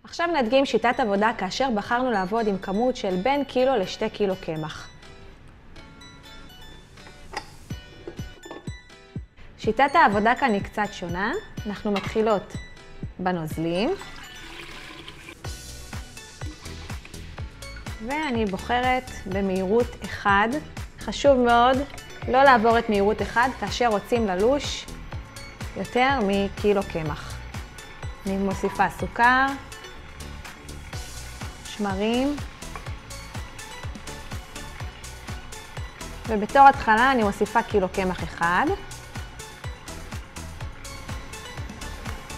עכשיו נדגים שיטת עבודה כאשר בחרנו לעבוד עם כמות של בין קילו ל2 קילו קמח. שיטת העבודה כאן היא קצת שונה. אנחנו מתחילות בנוזלים. ואני בוחרת במהירות 1. חשוב מאוד לא לעבור את מהירות 1 כאשר רוצים ללוש יותר מקילו קמח. אני מוסיפה סוכר, שמרים, ובתור התחלה אני מוסיפה קילו קמח 1.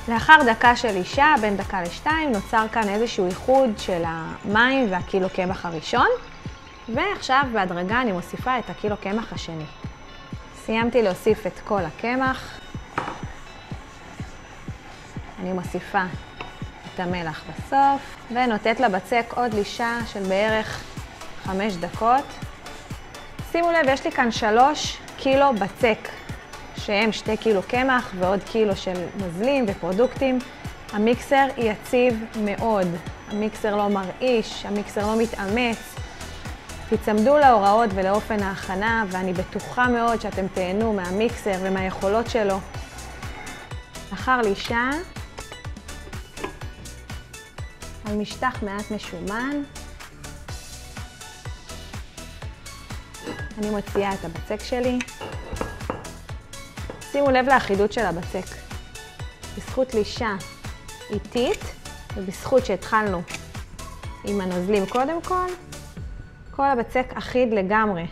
לאחר דקה של אישה, בין דקה ל2, נוצר כאן איזשהו איחוד של המים והקילו קמח הראשון. ועכשיו בהדרגה אני מוסיפה את הקילו קמח השני. סיימתי להוסיף את כל הקמח. אני מוסיפה את המלח בסוף, ונותנת לבצק עוד לישה של בערך 5 דקות. שימו לב, יש לי כאן 3 קילו בצק, שהם 2 קילו קמח ועוד קילו של נוזלים ופרודוקטים. המיקסר יציב מאוד, המיקסר לא מרעיש, המיקסר לא מתאמץ. תצמדו להוראות ולאופן ההכנה, ואני בטוחה מאוד שאתם תהנו מהמיקסר ומהיכולות שלו. לאחר לישה, על משטח מעט משומן, אני מוציאה את הבצק שלי. שימו לב לאחידות של הבצק. בזכות לישה איטית, ובזכות שהתחלנו עם הנוזלים קודם כל הבצק אחיד לגמרי.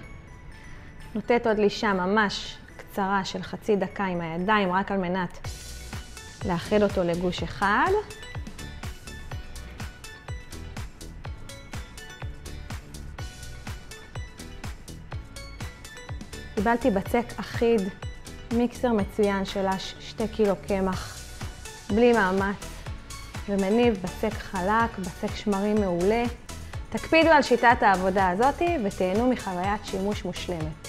נותנת עוד לישה ממש קצרה של חצי דקה עם הידיים, רק על מנת לאחד אותו לגוש אחד. קיבלתי בצק אחיד, מיקסר מצוין של 2 קילו קמח, בלי מאמץ, ומניב בצק חלק, בצק שמרים מעולה. תקפידו על שיטת העבודה הזאת ותהנו מחוויית שימוש מושלמת.